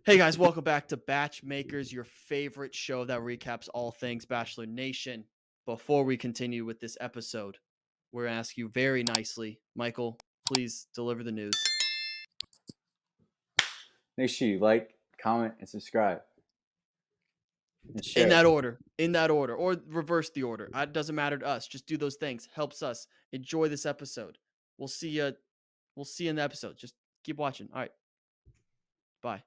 Hey guys, welcome back to BachMakers, your favorite show that recaps all things Bachelor Nation. Before we continue with this episode, we're going to ask you very nicely, Michael, please deliver the news. Make sure you like, comment, and subscribe. And share. In that order, or reverse the order. It doesn't matter to us. Just do those things. Helps us. Enjoy this episode. We'll see you in the episode. Just keep watching. All right. Bye.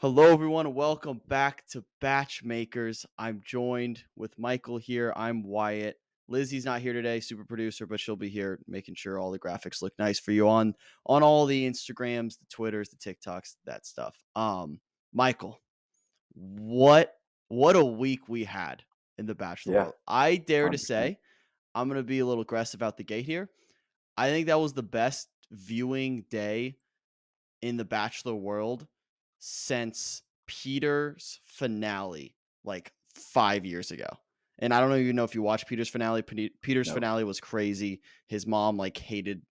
Hello, everyone, and welcome back to BachMakers. I'm joined with Michael here. I'm Wyatt. Lizzie's not here today, super producer, but she'll be here making sure all the graphics look nice for you on all the Instagrams, the Twitters, the TikToks, that stuff. Michael, what a week we had in the Bachelor world. I dare to say, I'm gonna be a little aggressive out the gate here. I think that was the best viewing day in the Bachelor world since Peter's finale, like 5 years ago. And I don't even know if you watched Peter's finale. Peter's finale was crazy. His mom hated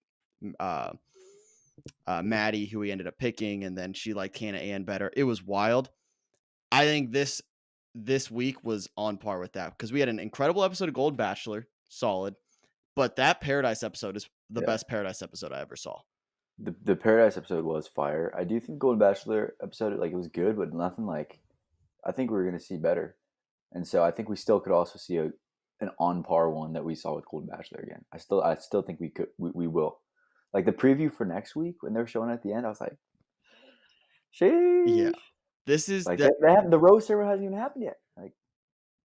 Maddie, who he ended up picking, and then she liked Hannah Ann better. It was wild. I think this week was on par with that because we had an incredible episode of Golden Bachelor, solid, but that Paradise episode is the best Paradise episode I ever saw. The Paradise episode was fire. I do think Golden Bachelor episode, it was good, but nothing I think we were going to see better. And so I think we still could also see an on par one that we saw with Golden Bachelor again. I still think we will. Like the preview for next week when they're showing at the end, I was like, sheesh. Yeah. This is they have the rose ceremony hasn't even happened yet.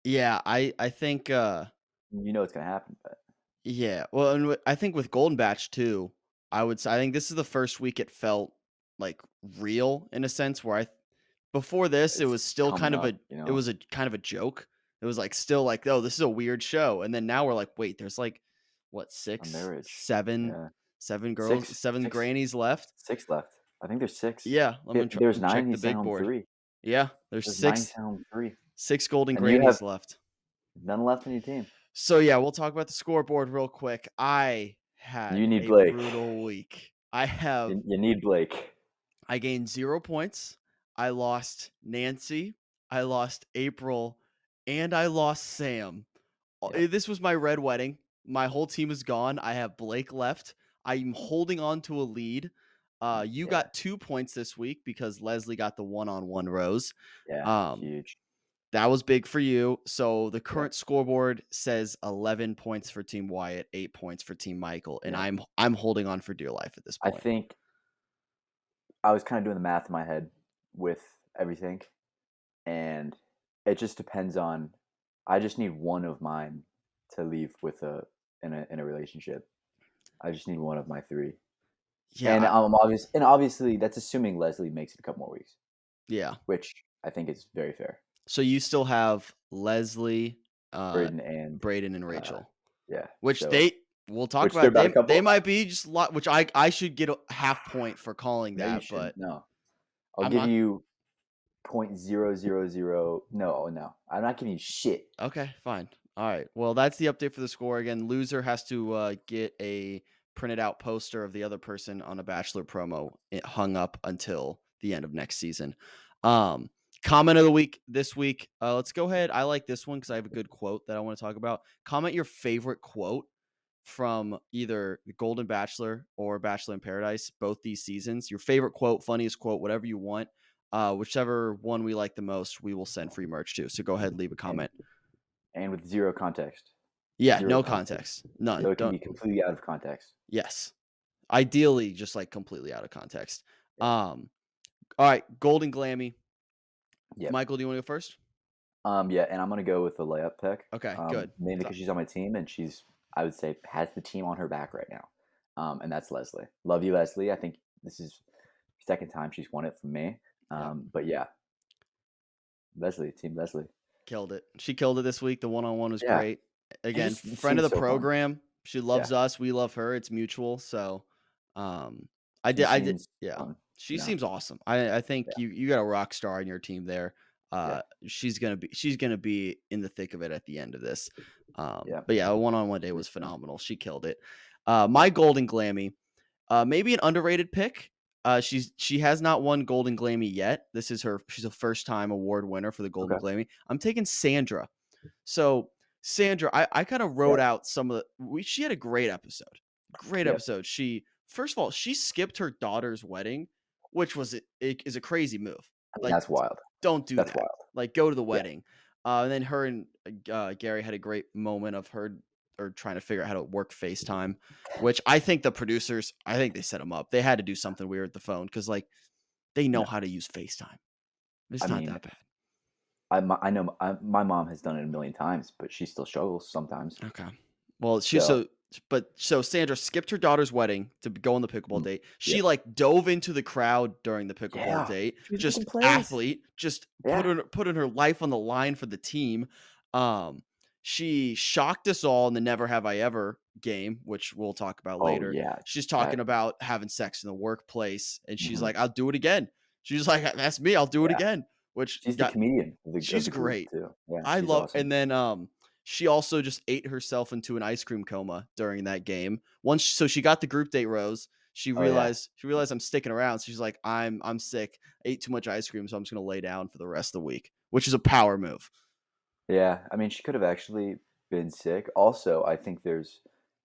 Yeah, I think it's going to happen, but yeah. Well, and I think with Golden Batch too, I think this is the first week it felt real in a sense where before this it was still kind of it was a kind of a joke. It was still oh, this is a weird show, and then now we're wait, there's what, seven girls, six grannies left. 6 left. I think there's 6. Yeah, there's 9. Check the He's big down board. 3. Yeah, there's 6. 3. 6 golden grannies left. None left on your team. So yeah, we'll talk about the scoreboard real quick. I had you need Blake. Brutal week. I have. You need Blake. I gained 0 points. I lost Nancy. I lost April, and I lost Sam. Yeah. This was my red wedding. My whole team is gone. I have Blake left. I'm holding on to a lead. You got 2 points this week because Leslie got the 1-on-1 rose. Yeah, huge. That was big for you. So the current scoreboard says 11 points for Team Wyatt, 8 points for Team Michael, and I'm holding on for dear life at this point. I think I was kind of doing the math in my head with everything, and it just depends on. I just need one of mine to leave with in a relationship. I just need one of my 3. Yeah, and obviously that's assuming Leslie makes it a couple more weeks. Yeah, which I think is very fair. So you still have Leslie, Braden, and Rachel. Yeah. Which we'll talk about. They might be just a lot, which I should get a half point for calling that, but no. I'll give you 0.000. No. I'm not giving you shit. Okay, fine. All right. Well, that's the update for the score. Again, loser has to get a printed out poster of the other person on a Bachelor promo hung up until the end of next season. Comment of the week this week. Let's go ahead. I like this one because I have a good quote that I want to talk about. Comment your favorite quote from either the Golden Bachelor or Bachelor in Paradise, both these seasons. Your favorite quote, funniest quote, whatever you want. Whichever one we like the most, we will send free merch to. So go ahead and leave a comment. And with 0 context. Yeah, no context. None. So it can be completely out of context. Yes. Ideally, just completely out of context. Yeah. All right, Golden Glammy. Yep. Michael, do you want to go first? Yeah, and I'm going to go with the layup pick. Okay, good. Mainly because she's on my team, and she's, I would say, has the team on her back right now. And that's Leslie. Love you, Leslie. I think this is the 2nd time she's won it from me. But yeah, Team Leslie. Killed it. She killed it this week. The 1-on-1 was great. Again, friend of the program. Fun. She loves us. We love her. It's mutual. So She seems awesome. I think you got a rock star on your team there. She's gonna be in the thick of it at the end of this. But yeah, a 1-on-1 day was phenomenal. She killed it. My Golden Glammy, maybe an underrated pick. She has not won Golden Glammy yet. She's a first time award winner for the Golden Okay. Glammy. I'm taking Sandra. So Sandra, I kind of Yeah. wrote out some of the. She had a great episode. Great Yeah. episode. She first of all she skipped her daughter's wedding, which is a crazy move. I mean, Like that's wild. don't do That's that. wild. Like go to the Yeah. wedding. And then her and Gary had a great moment of her or trying to figure out how to work FaceTime, which I think the producers, I think they set them up. They had to do something weird with the phone because like they know No. how to use FaceTime. It's I not mean, that bad. I know my mom has done it a million times, but she still struggles sometimes. Okay. Well, So, so Sandra skipped her daughter's wedding to go on the pickleball mm, date. yeah. She like dove into the crowd during the pickleball Yeah. date. She was Just making plays. athlete, just Yeah. putting her life on the line for the team. She shocked us all in the Never Have I Ever game, which we'll talk about Oh later. yeah. She's That. talking about having sex in the workplace, and she's Mhm. like, "I'll do it again." She's like, "That's me. I'll do it Yeah. again." Which She's the got comedian of she's the group great. too. Yeah, I she's love, awesome. and then she also just ate herself into an ice cream coma during that game. So she got the group date rose. She Oh yeah. realized I'm sticking around. So she's like, I'm sick. I ate too much ice cream, so I'm just gonna lay down for the rest of the week, which is a power move. Yeah. I mean, she could have actually been sick. Also, I think there's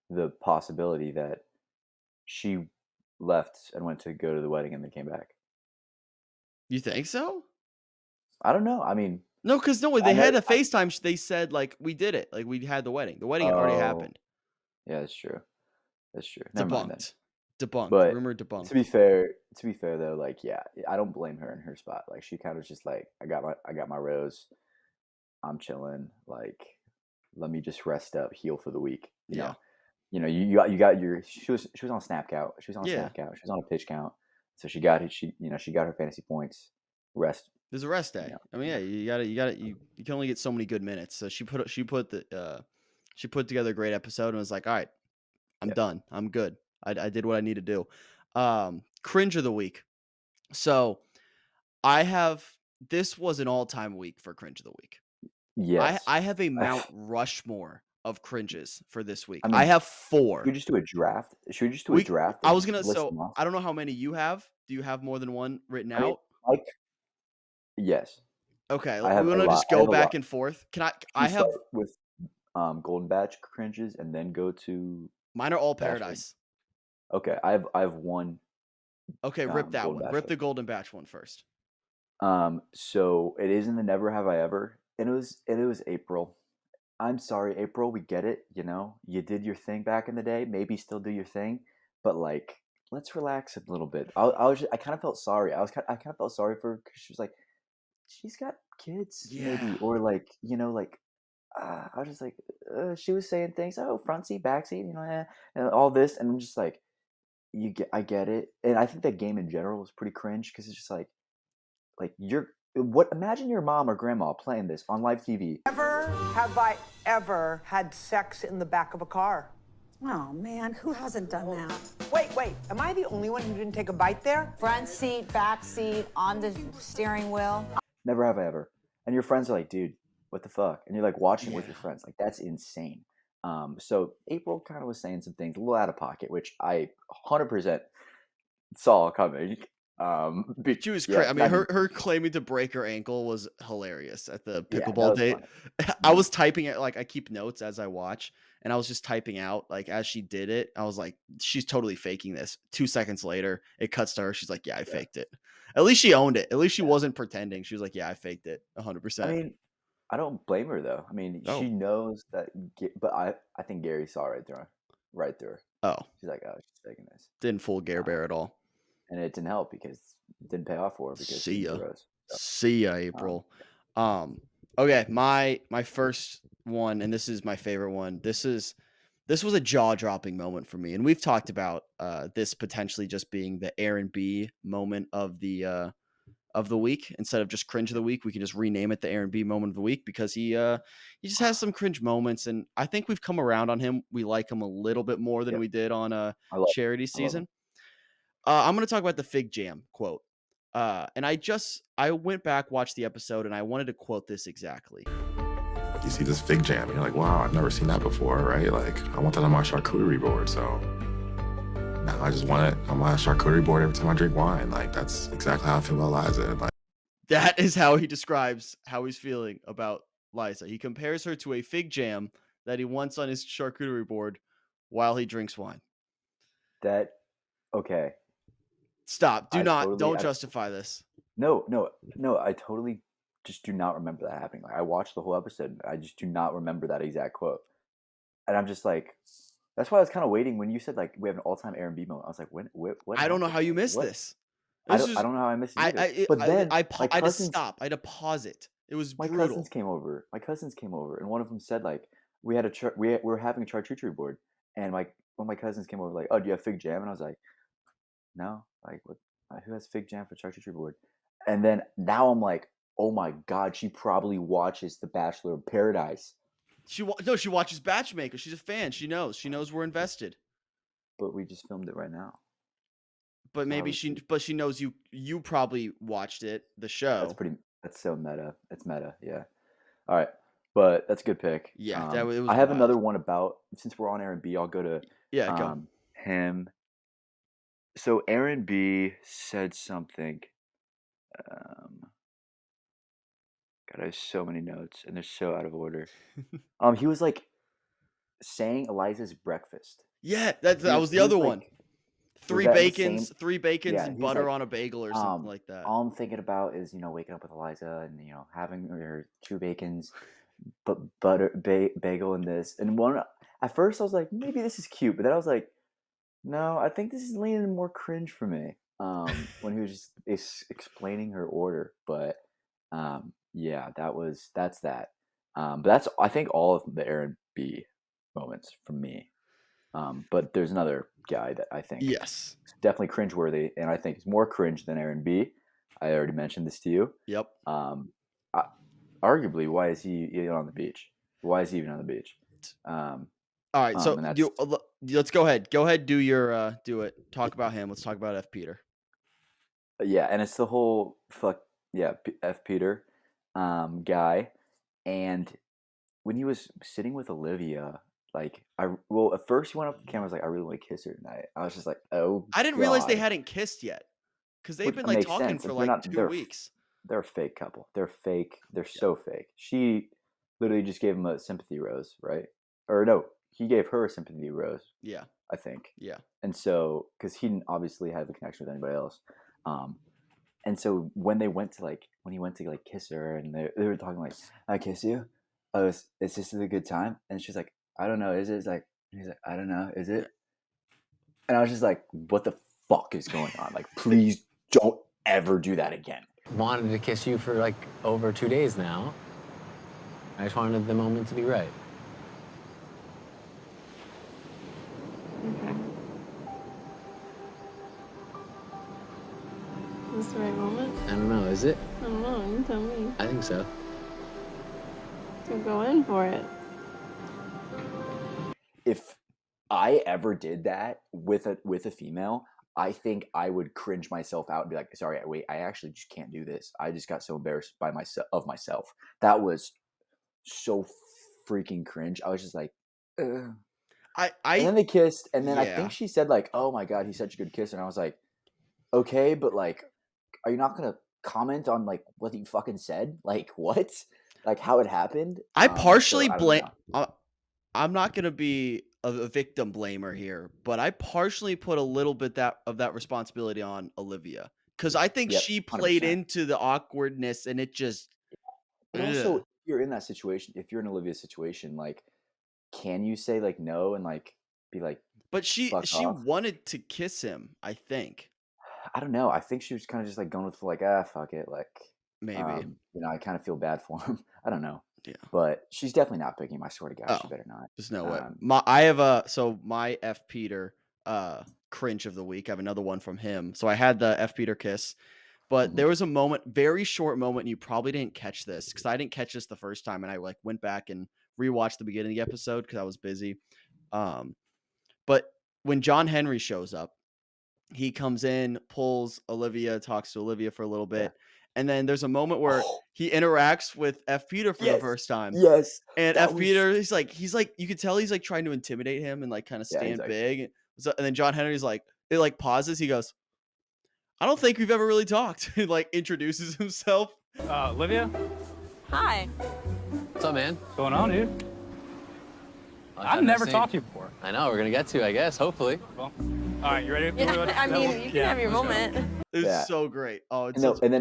the possibility that she left and went to go to the wedding and then came back. You think so? I don't know. I mean, No, because no, I they know. had a FaceTime. They said like we did it, like we had the wedding. The wedding had already Oh, happened. yeah, that's true. That's true. Never mind then. Debunked. But Rumor to debunked. be fair, though, like yeah, I don't blame her in her spot. Like she kind of just like I got my rose. I'm chilling. Like let me just rest up, heal for the week. Yeah. You got your. She was on snap count. She was on a Yeah. snap count. She was on a pitch count. So she got her fantasy points. Rest. There's a rest day. You know. I mean, yeah, you can only get so many good minutes. So she put together a great episode and was like, all right, I'm Yep. done. I'm good. I did what I need to do. Cringe of the week. So this was an all-time week for cringe of the week. Yes. I have a Mount Rushmore of cringes for this week. I mean, I have Should 4. we just do a draft? Should we just do a draft? I and was just gonna. list So them off? I don't know how many you have. Do you have more than one written I mean, out? like, yes. Okay, I have we a want to lot. just I go have a back lot. and forth. Can Should I we have start with Golden Batch cringes and then go to mine are all Bachelor? Paradise. Okay, I have one. Okay, rip that Golden one. Rip Bachelor. the Golden Batch one first. So it is in the Never Have I Ever, and it was April. I'm sorry, April. We get it. You did your thing back in the day. Maybe still do your thing, but like, let's relax a little bit. I kind of felt sorry. I kind of felt sorry for her because she was like, she's got kids, maybe, Yeah. or like, like. I was just like, she was saying things. Oh, front seat, back seat, and all this, and I'm just like, I get it, and I think that game in general was pretty cringe because it's just like imagine your mom or grandma playing this on live TV. Never have I ever had sex in the back of a car. Oh man, who hasn't done that? Wait, am I the only one who didn't take a bite there? Front seat, back seat, on the steering wheel. Never have I ever. And your friends are like, dude, what the fuck? And you're like watching it with your friends. Like, that's insane. So April kind of was saying some things a little out of pocket, which I 100% saw coming. She was crazy. I mean, her claiming to break her ankle was hilarious at the pickleball date. I was typing it, like I keep notes as I watch, and I was just typing out like as she did it. I was like, she's totally faking this. 2 seconds later, it cuts to her. She's like, yeah, I faked it. At least she owned it. At least she wasn't pretending. She was like, yeah, I faked it 100%. I mean, I don't blame her though. I mean, she knows that, but I think Gary saw right through her. Oh, she's like, oh, she's faking this. Didn't fool Gare Bear at all. And it didn't help because it didn't pay off for her because See ya. Rose. So, see ya, April. Okay, my first one, and this is my favorite one. This was a jaw-dropping moment for me, and we've talked about this potentially just being the Aaron B moment of the week instead of just cringe of the week. We can just rename it the Aaron B moment of the week because he just has some cringe moments, and I think we've come around on him. We like him a little bit more than we did on charity season. I'm going to talk about the Fig Jam quote. And I went back, watched the episode, and I wanted to quote this exactly. You see this Fig Jam, you're like, wow, I've never seen that before, right? Like, I want that on my charcuterie board, so now I just want it on my charcuterie board every time I drink wine. Like, that's exactly how I feel about Liza. Like, That is how he describes how he's feeling about Liza. He compares her to a fig jam that he wants on his charcuterie board while he drinks wine. Okay. Stop. Don't I- justify this. No, I totally just do not remember that happening. Like, I watched the whole episode, and I just do not remember that exact quote. And I'm just like, that's why I was kind of waiting when you said like we have an all-time Aaron B moment. I was like, what? I don't know happened? how you missed What? this. I don't know how I missed it either. But then I my had to cousins, stop. I had to pause it. It was my brutal. cousins came over. And one of them said like we had we were having a charcuterie board, and one of my cousins came over like, oh, do you have fig jam? And I was like, no. Like, what? Who has fig jam for charcuterie board? And then now I'm like, oh my god, she probably watches The Bachelor in Paradise. She watches BachMakers. She's a fan. She knows we're invested. But we just filmed it right now. But maybe she knows you probably watched it, the show. That's so meta. It's meta, yeah. All right. But that's a good pick. Yeah, it was I have wild. another one about, since we're on Aaron B, I'll go to go. him. So Aaron B said something. God, I have so many notes and they're so out of order. He was like saying Eliza's breakfast. Yeah, that was the other one. Three bacons and butter on a bagel or something like that. All I'm thinking about is, waking up with Eliza and, having her 2 bacons, but butter, bagel and this. And at first I was like, maybe this is cute. But then I was like, no, I think this is leaning more cringe for me. When he was just explaining her order. But yeah, that's that. But that's, I think, all of the Aaron B moments from me. But there's another guy that I think is definitely cringeworthy, and I think is more cringe than Aaron B. I already mentioned this to you. Yep. Arguably, why is he even on the beach? Why is he even on the beach? All right, so let's go ahead. Go ahead, do it. Talk about him. Let's talk about F. Peter. Yeah, and it's the whole F. Peter guy, and when he was sitting with Olivia. Like, at first he went up to the camera, I was like, I really want to kiss her tonight. I was just like, oh, I didn't realize they hadn't kissed yet. Because they've been, talking for, 2 weeks. They're a fake couple. They're fake. They're so fake. She literally just gave him a sympathy rose, right? Or no, he gave her a sympathy rose. Yeah. I think. Yeah. And so, because he didn't obviously have a connection with anybody else. And so when he went to kiss her, and they were talking like, I kiss you? Oh, is this a good time? And she's like, I don't know, is it? He's like, I don't know, is it? And I was just like, what the fuck is going on? Like, please don't ever do that again. Wanted to kiss you for over 2 days now. I just wanted the moment to be right. Okay. Is this the right moment? I don't know, is it? I don't know, you tell me. I think so. So go in for it. If I ever did that with a female, I think I would cringe myself out and be like, sorry, wait, I actually just can't do this. I just got so embarrassed of myself. That was so freaking cringe. I was just like, ugh. And then they kissed, and then I think she said like, oh my god, he's such a good kisser. And I was like, okay, but are you not gonna comment on what you fucking said? Like, what? Like, how it happened? I partially blame. I'm not gonna be a victim blamer here, but I partially put a little bit of that responsibility on Olivia, because I think she played 100%. Into the awkwardness, and it just. But also, if you're in that situation, if you're in Olivia's situation, can you say no and be like? But she wanted to kiss him, I think. I don't know. I think she was kind of just going with fuck it, maybe. I kind of feel bad for him. I don't know. Yeah. But she's definitely not picking him. I swear to God, she better not. There's no way. I have my F. Peter cringe of the week. I have another one from him. So I had the F. Peter kiss, but there was a moment, very short moment, and you probably didn't catch this because I didn't catch this the first time, and I went back and rewatched the beginning of the episode because I was busy. But when John Henry shows up, he comes in, pulls Olivia, talks to Olivia for a little bit. Yeah. And then there's a moment where he interacts with F. Peter for the first time. Yes. And F. Peter, he's like, you could tell he's trying to intimidate him and kind of stand big. So, and then John Henry's like, it like pauses. He goes, I don't think we've ever really talked. He like introduces himself. Olivia, Hi. What's up, man? what's going on, dude? I've never talked to you before. I know, we're gonna get to, I guess, hopefully. Well, all right, you ready? I mean, you can have your moment. It's Yeah. so great. Oh, it's And, such- and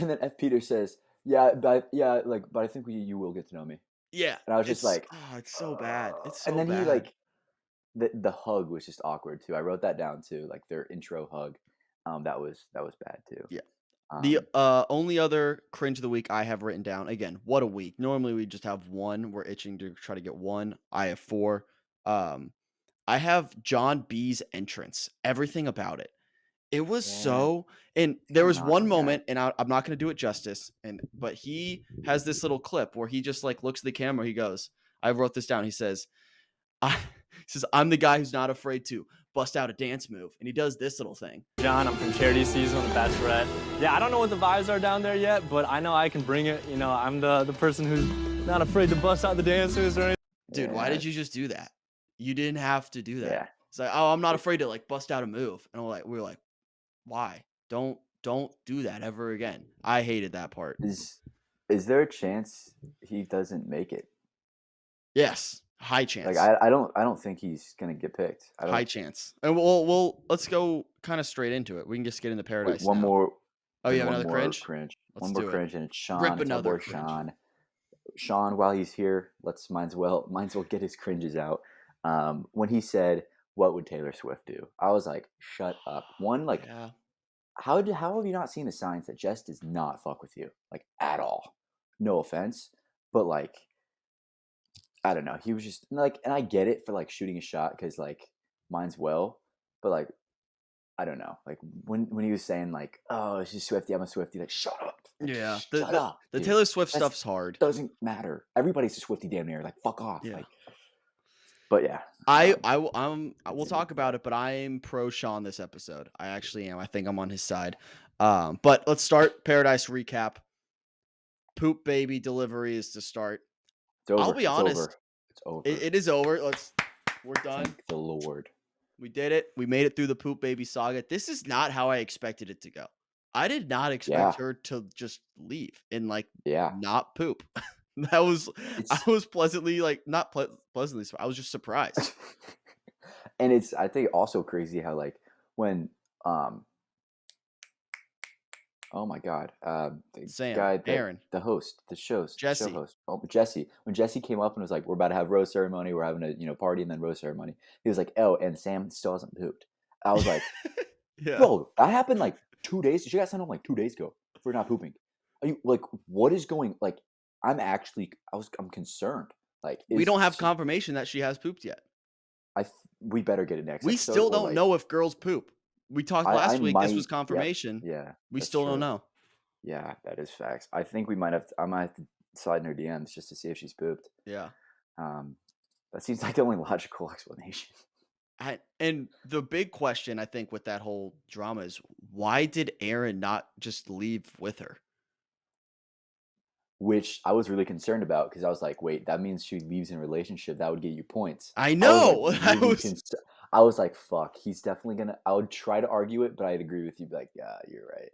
then F Peter says, but I think you will get to know me. yeah. And I was just it's- like, oh, it's so bad. It's so and then bad. he like, the hug was just awkward too. I wrote that down too, like their intro hug. That was bad too. Yeah. The Um, only other cringe of the week I have written down, again, what a week. Normally we just have one. We're itching to try to get one. I have 4. I have John B's entrance. Everything about it. It was Yeah. so, and there was Come one on, moment, and I'm not going to do it justice, but he has this little clip where he just like looks at the camera. He goes, I wrote this down. He says, I'm the guy who's not afraid to bust out a dance move, and he does this little thing. John, I'm from charity season on The Bachelorette. Yeah, I don't know what the vibes are down there yet, but I know I can bring it. You know, I'm the person who's not afraid to bust out the dances or anything. Dude, why Yeah. did you just do that? You didn't have to do that. Yeah. It's like, oh, I'm not afraid to like bust out a move. And we're like, why? Don't do that ever again. I hated that part. Is there a chance he doesn't make it? Yes. High chance. Like I don't think he's gonna get picked. I don't, High chance. And we'll let's go kind of straight into it. We can just get into wait, paradise. one now. more. Oh, you have one another more cringe? Let's One more do it. cringe, and it's Sean. Rip It's our another boy cringe. Sean. Sean, while he's here, might as well get his cringes out. When he said, "What would Taylor Swift do?" I was like, "Shut up." One, like, Yeah. how have you not seen the signs that Jess does not fuck with you, like, at all? No offense, but like, I don't know. He was just like, and I get it for like shooting a shot because like mine's well, but like, I don't know. Like when he was saying like, "Oh, she's Swiftie, I'm a Swiftie," like, shut up. Like, Yeah. shut up. The dude. Taylor Swift That's- stuff's hard. Doesn't matter. Everybody's a Swiftie damn near. Like, fuck off. Yeah. Like, but yeah, We'll talk about it, but I'm pro Sean this episode. I actually am. I think I'm on his side. But let's start Paradise recap. Poop baby delivery is to start. it's over. I'll be honest. It's over. It is over. We're done. Thank the Lord. We did it. We made it through the poop baby saga. This is not how I expected it to go. I did not expect her to just leave and like Yeah. not poop. I was It's- pleasantly like not pleasantly. I was just surprised. And it's, I think, also crazy how like when oh my god, the Sam, guy, Aaron. the host, the show Jesse. host, Jesse. When Jesse came up and was like, "We're about to have rose ceremony. We're having a party and then rose ceremony." He was like, "Oh, and Sam still hasn't pooped." I was like, Yeah. "Bro, that happened like 2 days. She got sent home like 2 days ago for not pooping." Are you like, what is going? Like, I'm concerned. Like, We don't have she- confirmation that she has pooped yet. we better get it next. We episode, still or, don't like, know if girls poop. We talked I last week. This might- was confirmation. Yeah, We that's still don't true. know. Yeah, that is facts. I think I might have to slide in her DMs just to see if she's pooped. Yeah. That seems like the only logical explanation. And the big question I think with that whole drama is why did Aaron not just leave with her? Which I was really concerned about because I was like, wait, that means she leaves in a relationship. That would get you points. I know. I was like, fuck, he's definitely gonna. I would try to argue it, but I'd agree with you. Be like, yeah, you're right.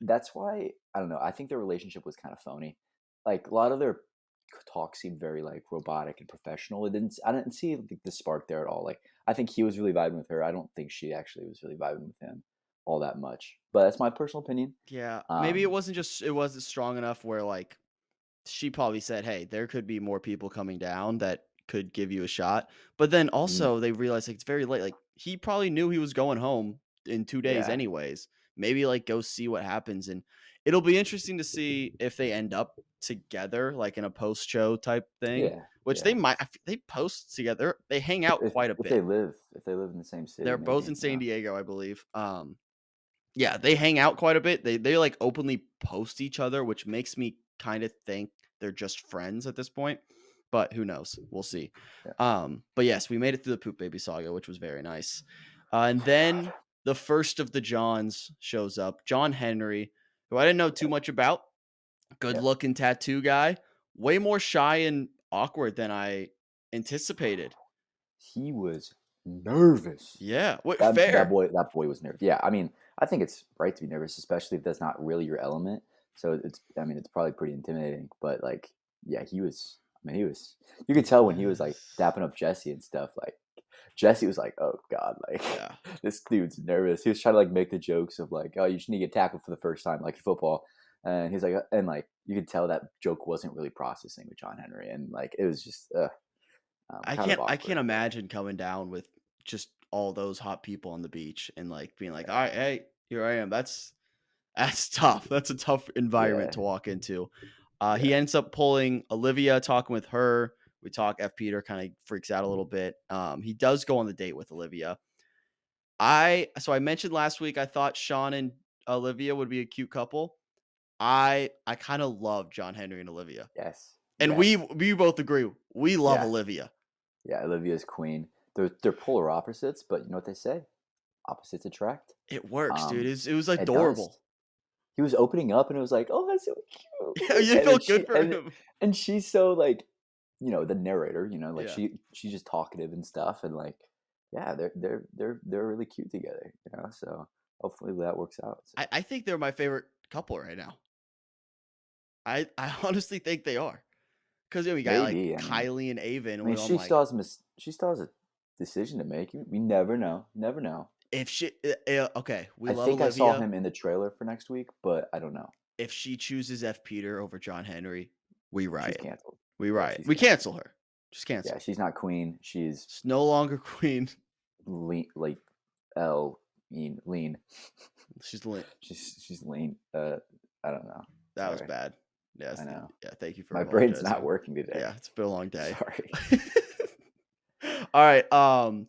That's why I don't know. I think their relationship was kind of phony. Like a lot of their talk seemed very like robotic and professional. I didn't see the spark there at all. Like I think he was really vibing with her. I don't think she actually was really vibing with him all that much. But that's my personal opinion. Yeah. Maybe it Um, wasn't strong enough where like she probably said, "Hey, there could be more people coming down that could give you a shot." But then also they realized like it's very late. Like he probably knew he was going home in 2 days Yeah. anyways. Maybe like go see what happens, and it'll be interesting to see if they end up together like in a post show type thing. Yeah, Which yeah. they might. They post together. They hang out quite a if bit. they live in the same city. They're both maybe, in San yeah. Diego, I believe. Yeah, they hang out quite a bit. They like openly post each other, which makes me kind of think they're just friends at this point. But who knows? We'll see. But yes, we made it through the Poop Baby saga, which was very nice. And then the first of the Johns shows up, John Henry, who I didn't know too much about. Good looking tattoo guy, way more shy and awkward than I anticipated. He was nervous. Yeah, what That fair? boy was nervous. Yeah, I mean, I think it's right to be nervous, especially if that's not really your element. So it's probably pretty intimidating. But like, yeah, he was. I mean, he was. You could tell when he was like dapping up Jesse and stuff. Like, Jesse was like, "Oh God, like Yeah. this dude's nervous." He was trying to like make the jokes of like, "Oh, you should need to get tackled for the first time, like football." And he's like, and like you could tell that joke wasn't really processing with John Henry, and like it was just. I kind of can't awkward. imagine coming down with just all those hot people on the beach and like being like, all right, hey, here I am. That's tough. That's a tough environment Yeah. to walk into. He ends up pulling Olivia, talking with her. We talk. F. Peter kind of freaks out a little bit. He does go on the date with Olivia. I mentioned last week I thought Sean and Olivia would be a cute couple. I kind of love John Henry and Olivia. Yes. And yes. we both agree. We love Yeah. Olivia. Yeah, Olivia's queen. They're polar opposites, but you know what they say? Opposites attract. It works, dude. It was It adorable. does. He was opening up, and it was like, "Oh, that's so cute." Yeah, you And felt then good for him. And she's so like, the narrator. Like Yeah. she's just talkative and stuff, and like, yeah, they're really cute together. So hopefully that works out. So. I think they're my favorite couple right now. I honestly think they are. Because we got Maybe, like I mean- Kylie and Avon. I mean, she still has a decision to make. We never know. Never know. If she okay, we I love think Olivia. I saw him in the trailer for next week, but I don't know. If she chooses F. Peter over John Henry, we riot. She's canceled. We Yeah, riot. she's We canceled. cancel her. Just cancel. Yeah, she's not queen. She's She's no longer queen. lean. Lean. She's lit. She's lean. I don't know. That was Sorry. bad. Yes. I know. Yeah. Thank you for My brain's not apologizing. working today. Yeah, it's been a long day. Sorry. All right.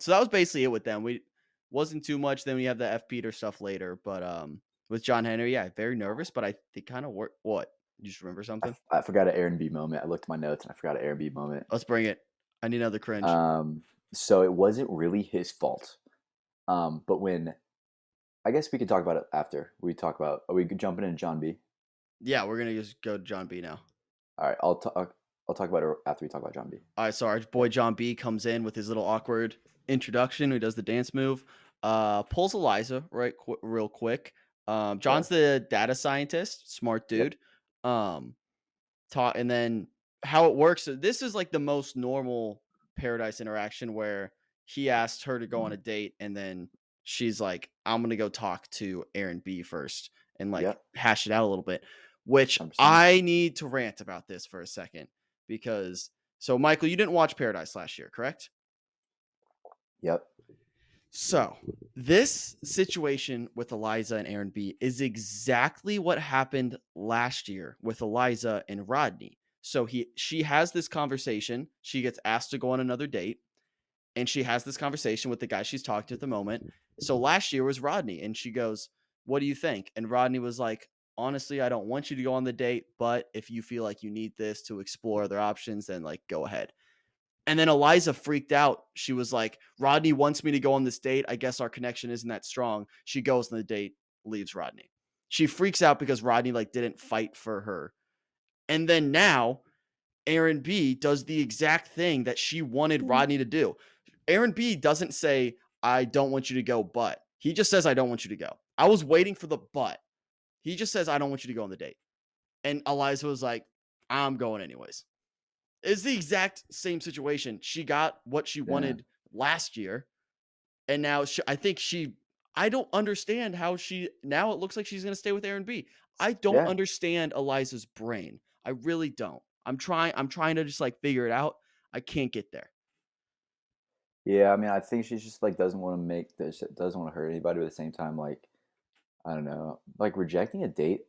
So that was basically it with them. We wasn't too much. Then we have the F. Peter stuff later, but with John Henry, yeah, very nervous, but they kind of work. What? You just remember something? I forgot an Aaron B moment. I looked at my notes and I forgot an Aaron B moment. Let's bring it. I need another cringe. So it wasn't really his fault. But when I guess we could talk about it after we talk about. Are we jumping into John B? Yeah, we're gonna just go to John B now. All right, I'll talk about it after we talk about John B. All right, so our boy John B comes in with his little awkward introduction. Who does the dance move? Pulls Eliza real quick. John's the data scientist, smart dude. And then how it works. So this is like the most normal Paradise interaction where he asked her to go on a date, and then she's like, "I'm gonna go talk to Aaron B first and like hash it out a little bit." Which 100%. I need to rant about this for a second because Michael, you didn't watch Paradise last year, correct? Yep. So this situation with Eliza and Aaron B is exactly what happened last year with Eliza and Rodney. So she has this conversation. She gets asked to go on another date, and she has this conversation with the guy she's talking to at the moment. So last year was Rodney, and she goes, "What do you think?" And Rodney was like, "Honestly, I don't want you to go on the date, but if you feel like you need this to explore other options, then like go ahead." And then Eliza freaked out. She was like, "Rodney wants me to go on this date. I guess our connection isn't that strong." She goes on the date, leaves Rodney. She freaks out because Rodney like didn't fight for her. And then now Aaron B does the exact thing that she wanted Rodney to do. Aaron B doesn't say, "I don't want you to go, but." He just says, "I don't want you to go." I was waiting for the but. He just says, "I don't want you to go on the date." And Eliza was like, "I'm going anyways." It's the exact same situation. She got what she wanted last year. And now I don't understand how now it looks like she's going to stay with Aaron B. I don't understand Eliza's brain. I really don't. I'm trying to just like figure it out. I can't get there. Yeah, I mean, I think she's just like doesn't want to hurt anybody, but at the same time, like, I don't know, like rejecting a date,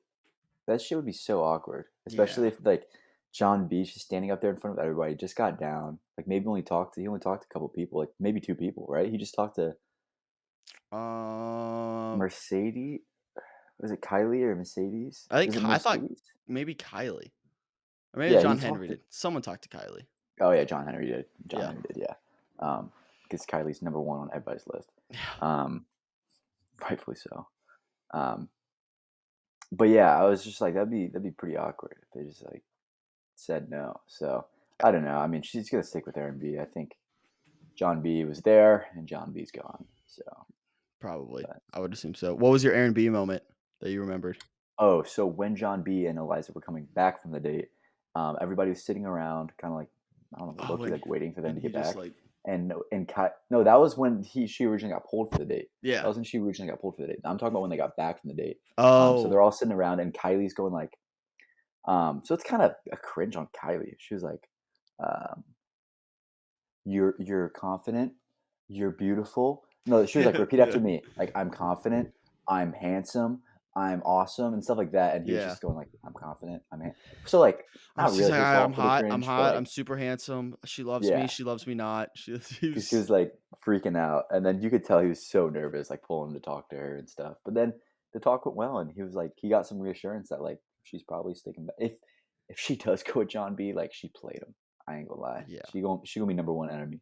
that shit would be so awkward, especially if like John B just standing up there in front of everybody, just got down, like maybe he only talked to a couple people, like maybe 2 people, right? He just talked to Mercedes. Was it Kylie or Mercedes? I thought maybe Kylie. Or maybe John Henry did. Someone talked to Kylie. Oh yeah, John Henry did. Henry did, yeah. Because Kylie's number 1 on everybody's list. Rightfully so. But yeah, I was just like, that'd be pretty awkward if they just like said no. So I don't know. I mean, she's gonna stick with R&B. I think John B was there, and John B's gone. So Probably. But- I would assume so. What was your Aaron B moment that you remembered? Oh, so when John B and Eliza were coming back from the date, everybody was sitting around, kind of like, I don't know, Oh, low-key, when- like waiting for them to he get just, back. like- And no, that was when she originally got pulled for the date. Yeah. That was when she originally got pulled for the date. I'm talking about when they got back from the date. Oh. So they're all sitting around, and Kylie's going like, so it's kind of a cringe on Kylie. She was like, "You're confident, you're beautiful." No, she was like, "Repeat after me." Like, "I'm confident, I'm handsome, I'm awesome," and stuff like that. And he was Yeah. just going like, "I'm confident, so like, not She's really. like, his I'm fault for the hot, cringe, I'm but, hot, like, I'm super handsome. She loves Yeah. me, she loves me not. She she was like freaking out, and then you could tell he was so nervous, like pulling to talk to her and stuff. But then the talk went well, and he was like, he got some reassurance that like she's probably sticking back. If she does go with John B, like she played him. I ain't gonna lie. Yeah. She gonna be number one enemy.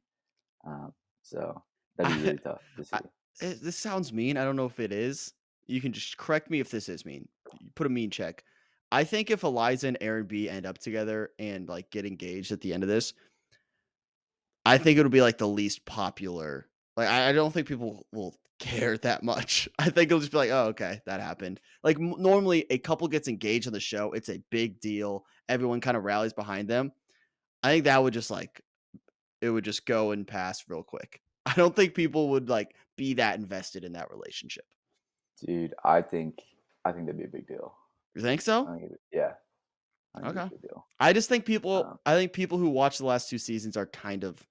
So that'd be really tough to see. This sounds mean. I don't know if it is. You can just correct me if this is mean. Put a mean check. I think if Eliza and Aaron B end up together and like get engaged at the end of this, I think it'll be like the least popular. Like I don't think people will care that much. I think it'll just be like, oh, okay, that happened. Like normally a couple gets engaged on the show, it's a big deal. Everyone kind of rallies behind them. I think that would just like it would just go and pass real quick. I don't think people would like be that invested in that relationship. Dude, I think that'd be a big deal. You think so? Yeah. I think it'd Okay. be a big deal. I just think I think people who watch the last two seasons are kind of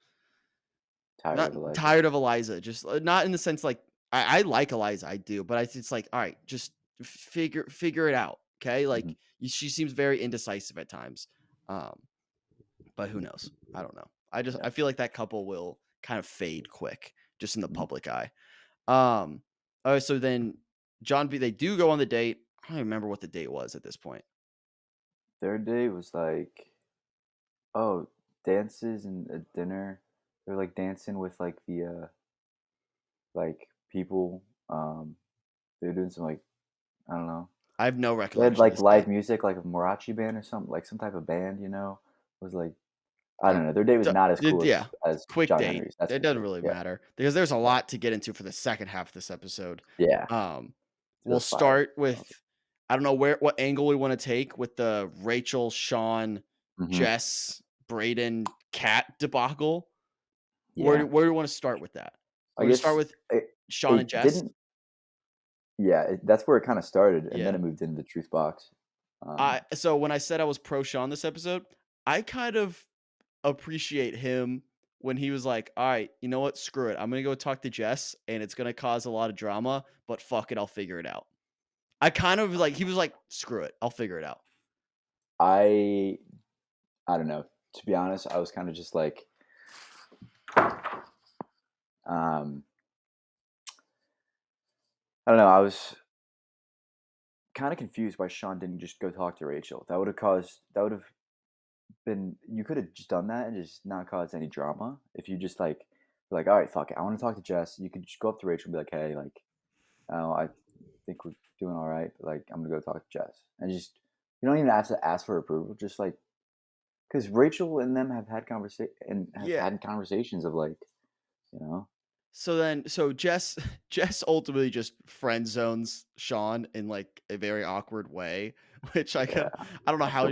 tired of Eliza. Just not in the sense like I like Eliza, I do, but it's like, all right, just figure it out. Okay. Like she seems very indecisive at times. But who knows? I don't know. I feel like that couple will kind of fade quick just in the public eye. All right, so then John B, they do go on the date. I don't even remember what the date was at this point. Their day was like, oh, dances and a dinner. They're like dancing with like the like people. They're doing some like, I don't know. I have no They recollection. had like live music, like a mariachi band or something, like some type of band. It was like, I don't know. Their day was not as cool as quick John date. Henry's. That's It for doesn't sure. really Yeah. matter because there's a lot to get into for the second half of this episode. Yeah. We'll was fire. start with I don't know what angle we want to take with the Rachel, Sean, Jess, Brayden, Kat debacle. Yeah. Where do we want to start with that? I We guess start with Sean and Jess. That's where it kind of started, and Yeah. then it moved into the truth box. So when I said I was pro Sean this episode, I kind of appreciate him when he was like, all right, you know what? Screw it. I'm going to go talk to Jess and it's going to cause a lot of drama, but fuck it. I'll figure it out. I kind of like, he was like, screw it. I'll figure it out. I don't know. To be honest, I was kind of just like, I don't know. I was kind of confused why Sean didn't just go talk to Rachel. That would have been, you could have just done that and just not caused any drama. If you just like, all right, fuck it. I want to talk to Jess. You could just go up to Rachel and be like, hey, like, I think we're doing all right. But, like, I'm going to go talk to Jess. And just, you don't even have to ask for approval. Just like, because Rachel and them have had had conversations of like, So Jess ultimately just friend zones Sean in like a very awkward way, which I don't know how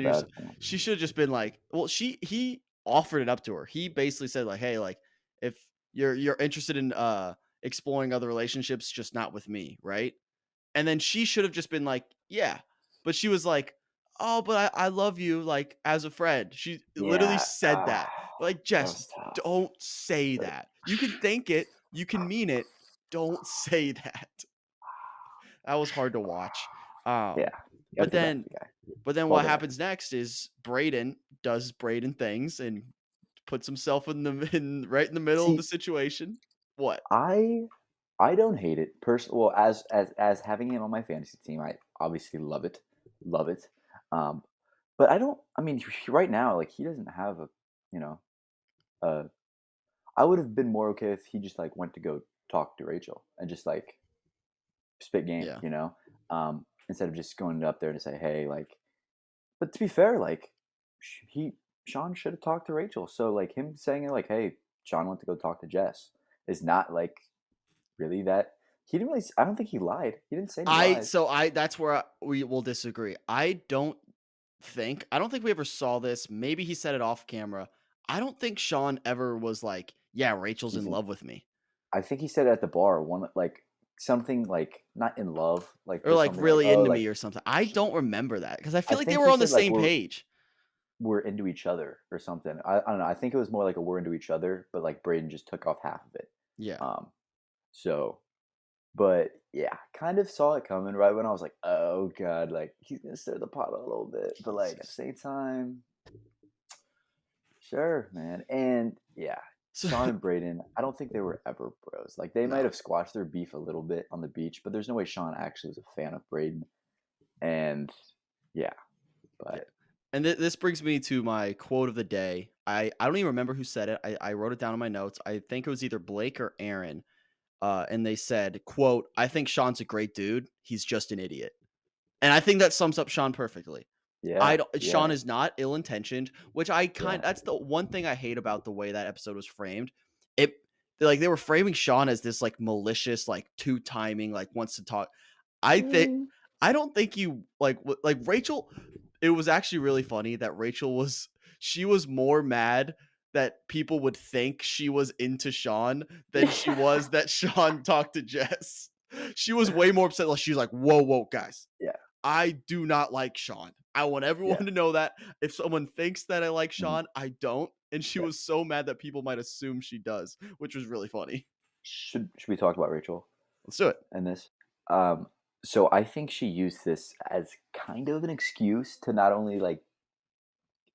she should have just been like, well, he offered it up to her. He basically said like, hey, like if you're interested in exploring other relationships, just not with me, right? And then she should have just been like, yeah, but she was like, oh, but I love you like as a friend. She literally said that. Like, Jess, don't say that. You can think it, you can mean it. Don't say that. That was hard to watch. But then what happens next is Brayden does Brayden things and puts himself right in the middle of the situation. What? I don't hate it personally. Well, as having him on my fantasy team, I obviously love it. But I don't. I mean, right now, like he doesn't have I would have been more okay if he just like went to go talk to Rachel and just like spit game, instead of just going up there to say, hey, like. But to be fair, like Sean should have talked to Rachel. So like him saying it, like, hey, Sean went to go talk to Jess is not like really that. He didn't really. I don't think he lied. He didn't say any lies. That's where we will disagree. I don't think we ever saw this. Maybe he said it off camera. I don't think Sean ever was like, yeah, Rachel's in love with me. I think he said it at the bar. Something like not in love, or like really into me or something. I don't remember that because I feel like they were on the same page. We're into each other or something. I don't know. I think it was more like a we're into each other, but like Braden just took off half of it. Yeah. But yeah, kind of saw it coming right when I was like, oh god, like he's gonna stir the pot a little bit, but like at the same time, sure, man. And yeah, Sean and Braden, I don't think they were ever bros. Like they might have squashed their beef a little bit on the beach, but there's no way Sean actually was a fan of Braden. And yeah, but and this brings me to my quote of the day. I don't even remember who said it. I wrote it down in my notes. I think it was either Blake or Aaron. And they said, quote, I think Sean's a great dude. He's just an idiot. And I think that sums up Sean perfectly. Yeah. Sean is not ill-intentioned, which that's the one thing I hate about the way that episode was framed. They were framing Sean as this like malicious, like two-timing, like wants to talk. I don't think you like Rachel. It was actually really funny that Rachel was more mad that people would think she was into Sean than she was that Sean talked to Jess. She was way more upset. Like she was like, whoa, guys. Yeah. I do not like Sean. I want everyone to know that. If someone thinks that I like Sean, I don't. And she was so mad that people might assume she does, which was really funny. Should we talk about Rachel? Let's do it. And this. So I think she used this as kind of an excuse to not only like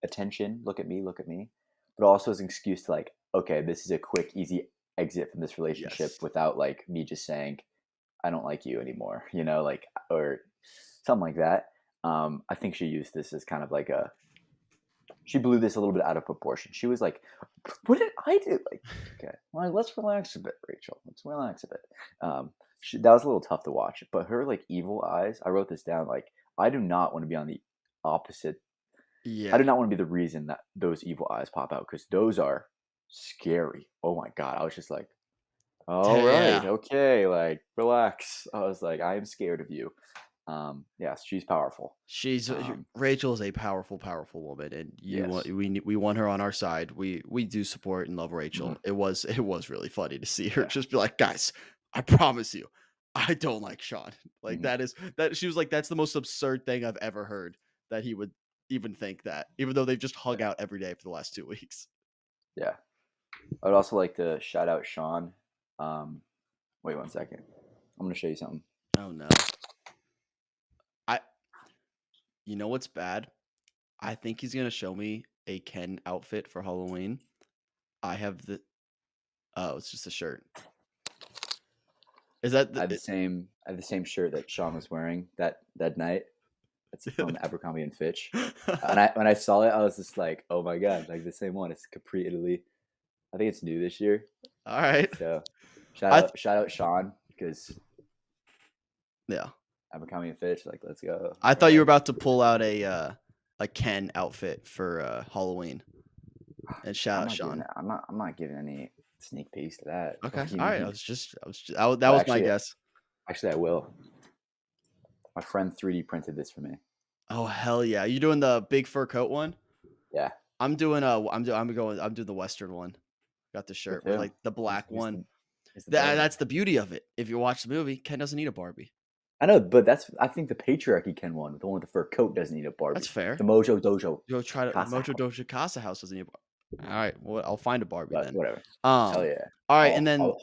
attention, look at me, but also as an excuse to like, okay, this is a quick, easy exit from this relationship without like me just saying, I don't like you anymore, like, or something like that. I think she used this as kind of like she blew this a little bit out of proportion. She was like, what did I do? Like, okay, well, let's relax a bit, Rachel. Let's relax a bit. That was a little tough to watch, but her like evil eyes, I wrote this down. Like, I do not want to be on the opposite. Yeah. I do not want to be the reason that those evil eyes pop out because those are scary. Oh my god! I was just like, all right, okay, like relax. I was like, I am scared of you. Yes, she's powerful. Rachel is a powerful woman, and we want her on our side. We do support and love Rachel. Mm-hmm. It was really funny to see her just be like, guys, I promise you, I don't like Sean. Like that she was like, that's the most absurd thing I've ever heard that he would even think that, even though they've just hung out every day for the last 2 weeks. Yeah. I would also like to shout out Sean. Wait 1 second. I'm going to show you something. Oh no. You know what's bad? I think he's going to show me a Ken outfit for Halloween. It's just a shirt. Is that I have the same shirt that Sean was wearing that night. It's from Abercrombie and Fitch. And when I saw it, I was just like, oh my god, like the same one. It's Capri Italy. I think it's new this year. All right. So shout out Sean because Abercrombie and Fitch, like let's go. I thought you were about to pull out a Ken outfit for Halloween. And shout out Sean. I'm not giving any sneak peeks to that. Okay. All right. That was my guess. Actually, I will. My friend 3D printed this for me. Oh hell yeah! You doing the big fur coat one? Yeah. I'm doing the Western one. Got the shirt with like the black one. That's the beauty of it. If you watch the movie, Ken doesn't need a Barbie. I know, but I think the patriarchy Ken one, the one with the fur coat, doesn't need a Barbie. That's fair. The Mojo Dojo. Mojo Dojo Casa House doesn't need a Barbie. All right, well, I'll find a Barbie then. Whatever. Hell yeah. All right, and then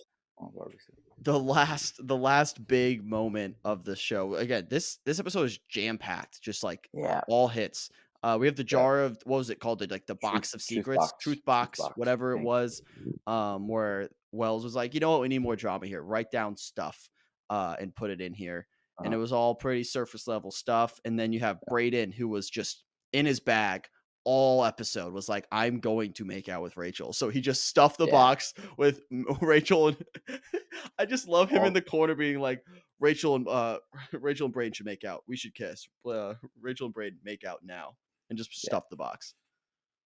the last big moment of the show. Again, this episode is jam packed, just like all hits. We have the jar of what was it called? The box of secrets, truth box, whatever it was. Where Wells was like, you know what, we need more drama here. Write down stuff, and put it in here. And it was all pretty surface level stuff. And then you have Braden, who was just in his bag all episode, was like, I'm going to make out with Rachel. So he just stuffed the box with Rachel. And I just love him in the corner being like, Rachel and Braden should make out. We should kiss. Rachel and Braden make out now. And just stuff the box.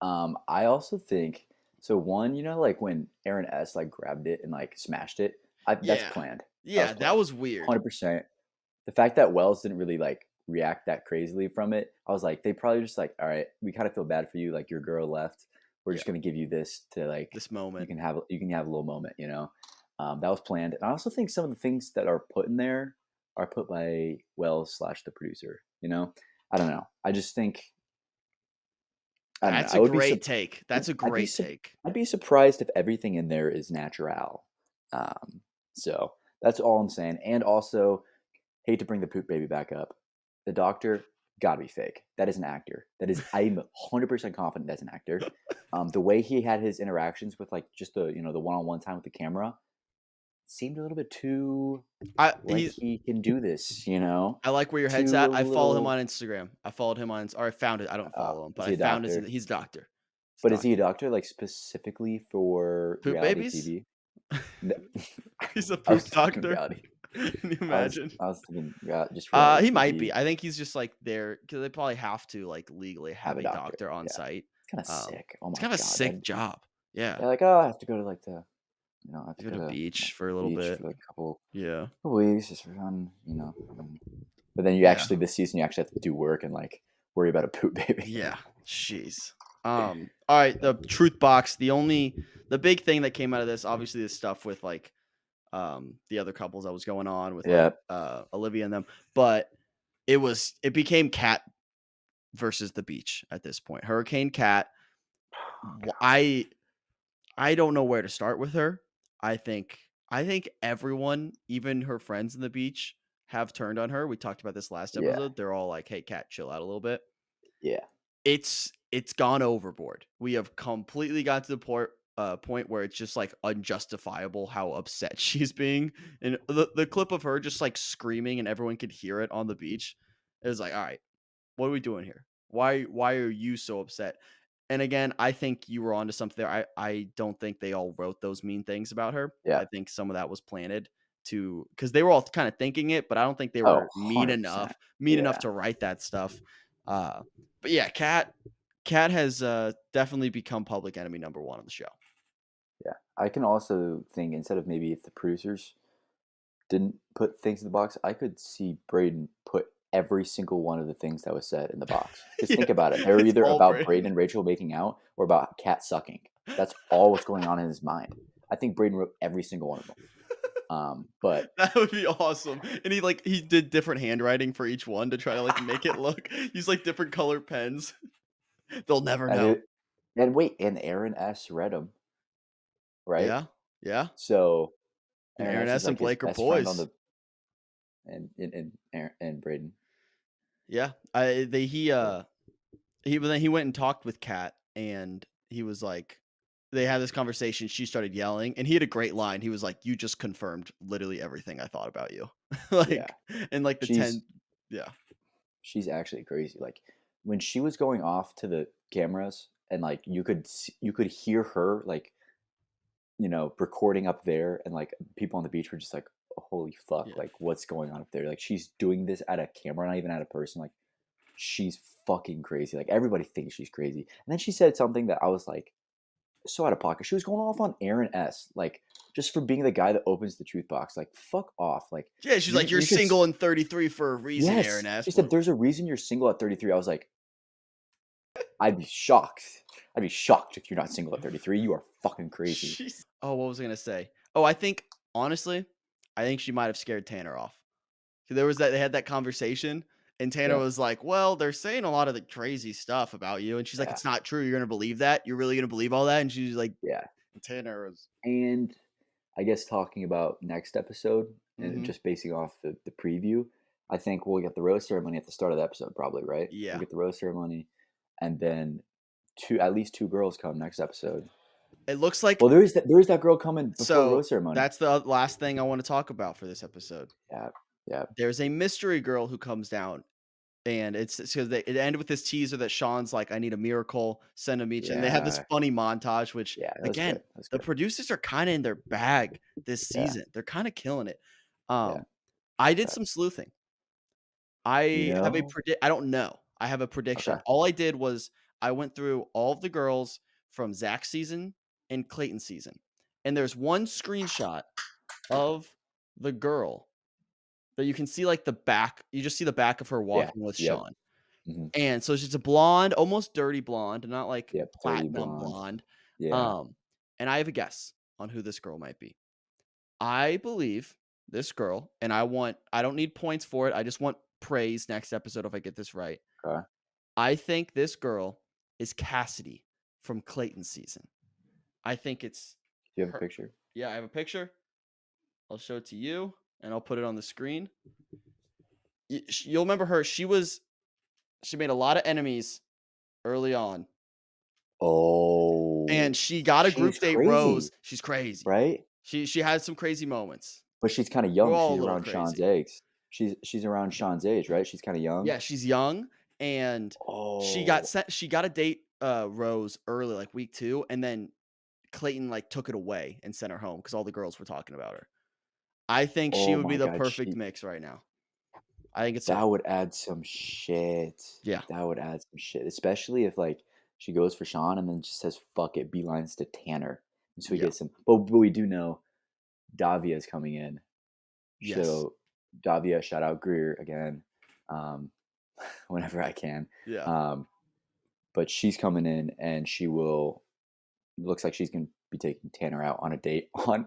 I also think So one, like when Aaron S like grabbed it and like smashed it, that's Yeah. planned. Yeah, that was weird. 100%. The fact that Wells didn't really like react that crazily from it, I was like, they probably just like, all right, we kind of feel bad for you. Like your girl left. We're just gonna give you this to like This moment. You can have a little moment, That was planned. And I also think some of the things that are put in there are put by Wells / the producer. I don't know. I just think. That's a great take. That's a great take. I'd be surprised if everything in there is natural. So that's all I'm saying. And also, hate to bring the poop baby back up. The doctor gotta be fake. That is an actor. I'm 100% confident that's an actor. The way he had his interactions with like just the the one-on-one time with the camera seemed a little bit too. He can do this. I like where your head's at. I follow him on Instagram. I followed him on, or I found it. I don't follow him, but I found he's a doctor. But is he a doctor like specifically for poop reality babies? TV? No. He's a poop doctor. Can you imagine? I was thinking, just he might be. I think he's just like there because they probably have to like legally have a doctor on site. It's kind of sick. Oh my it's kind of a sick job. Yeah. They're like, I have to go to like the, I have to go to the beach for a little bit, for like a couple weeks just for fun, But then this season you actually have to do work and like worry about a poop baby. Yeah. Jeez. All right, the truth box. The big thing that came out of this, obviously, the stuff with like the other couples that was going on with Olivia and them, but it became Kat versus the beach at this point. Hurricane Kat. I don't know where to start with her. I think everyone, even her friends in the beach, have turned on her. We talked about this last episode. Yeah. They're all like, "Hey, Kat, chill out a little bit." Yeah. It's gone overboard. We have completely got to the point where it's just like unjustifiable how upset she's being. And the clip of her just like screaming and everyone could hear it on the beach. It was like, all right, what are we doing here? Why are you so upset? And again, I think you were onto something there. I don't think they all wrote those mean things about her. Yeah. I think some of that was planted because they were all kind of thinking it, but I don't think they were mean enough to write that stuff. But yeah, Kat has definitely become public enemy number one on the show. Yeah, I can also think instead of maybe if the producers didn't put things in the box, I could see Braden put every single one of the things that was said in the box. Just think about it. They're either about Braden and Rachel making out or about Kat sucking. That's all what's going on in his mind. I think Braden wrote every single one of them. But that would be awesome. And he did different handwriting for each one to try to like make it look. Use like different color pens. They'll never know. And Aaron S read them, right? Yeah. So Aaron S and Blake are boys. And Braden. Yeah. He went and talked with Kat and he was like, they had this conversation. She started yelling and he had a great line. He was like, "You just confirmed literally everything I thought about you." And like she's actually crazy. Like when she was going off to the cameras and like you could hear her like, recording up there and like people on the beach were just like, oh, holy fuck, like what's going on up there? Like she's doing this at a camera, not even at a person. Like she's fucking crazy. Like everybody thinks she's crazy. And then she said something that I was like, so out of pocket. She was going off on Aaron S. Like just for being the guy that opens the truth box. Like fuck off. Like she's like, you're single and 33 for a reason, yes. Aaron S. She said there's a reason you're single at 33. I was like, I'd be shocked. I'd be shocked if you're not single at 33. You are fucking crazy. Jeez. Oh, what was I gonna say? Oh, I think honestly, she might have scared Tanner off. There was they had that conversation. And Tanner was like, well, they're saying a lot of the crazy stuff about you. And she's like, it's not true. You're going to believe that? You're really going to believe all that? And she's like, yeah. And Tanner was. And I guess talking about next episode and just basing off the preview, I think we'll get the rose ceremony at the start of the episode, probably, right? Yeah. We'll get the rose ceremony. And then at least two girls come next episode. It looks like. Well, there is that girl coming before the rose ceremony. That's the last thing I want to talk about for this episode. Yeah. Yeah. There's a mystery girl who comes down, and it's because it ended with this teaser that Sean's like, "I need a miracle, send them each," and they have this funny montage. Which again, the producers are kind of in their bag this season. They're kind of killing it. I did some sleuthing. I have I don't know. I have a prediction. Okay. All I did was I went through all of the girls from Zach's season in Clayton season. And there's one screenshot of the girl that you can see like the back. You just see the back of her walking with Sean. Mhm. And so she's a blonde, almost dirty blonde, not like Dirty platinum blonde. Yeah. And I have a guess on who this girl might be. I believe this girl, and I don't need points for it. I just want praise next episode if I get this right. Okay. I think this girl is Cassidy from Clayton season. I think it's. Do you have her. a picture? Yeah, I have a picture. I'll show it to you, and I'll put it on the screen. You'll remember her. She made a lot of enemies early on. Oh. And she got a group she's date crazy, rose. She's crazy. right? She had some crazy moments. But she's kind of We're young. all a She's little around Sean's crazy. age. She's around Sean's age, right? She's kind of young. Yeah, she's young, and she got a date rose early, like week 2, and then Clayton like took it away and sent her home because all the girls were talking about her. I think she would be the perfect mix right now. I think it's that would add some shit. Yeah, that would add some shit, especially if like she goes for Sean and then just says fuck it, beelines to Tanner, and so we get some. But we do know Davia is coming in. Yes. So Davia, shout out Greer again, whenever I can. Yeah. But she's coming in and she will. Looks like she's gonna be taking Tanner out on a date on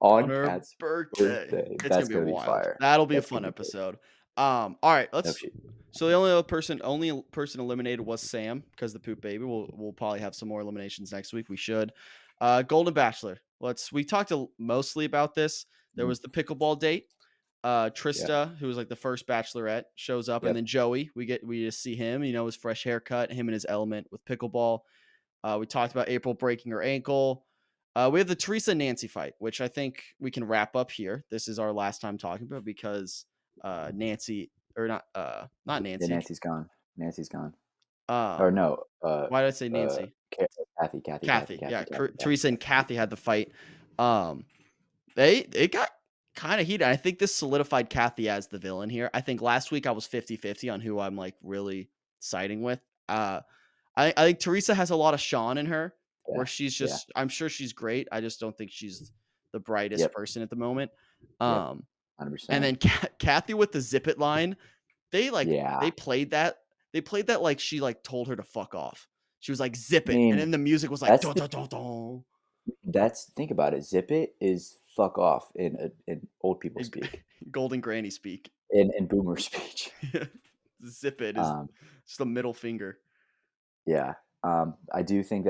her Kat's birthday. It's That's gonna be wild. fire. That'll be a fun episode. All right, let's. So the only person eliminated was Sam because the poop baby. We'll probably have some more eliminations next week. We should. Golden Bachelor. We talked mostly about this. There was the pickleball date. Trista, who was like the first bachelorette, shows up, and then Joey. We just see him. His fresh haircut, him in his element with pickleball. We talked about April breaking her ankle. We have the Theresa Nancy fight, which I think we can wrap up here. This is our last time talking about because Nancy or not Nancy. Yeah, Nancy's gone. Nancy's gone. Or no. Why did I say Nancy? Kathy. Yeah, Theresa and Kathy had the fight. It got kind of heated. I think this solidified Kathy as the villain here. I think last week I was 50-50 on who I'm like really siding with. I think Theresa has a lot of Sean in her, where she's just. I'm sure she's great. I just don't think she's the brightest person at the moment. 100%. And then Kathy with the zip it line, they played that. They played that like she like told her to fuck off. She was like zip it, and then the music was like. Think about it. Zip it is fuck off in old people speak. Golden granny speak. In boomer speech. Zip it is just a middle finger. Yeah. I do think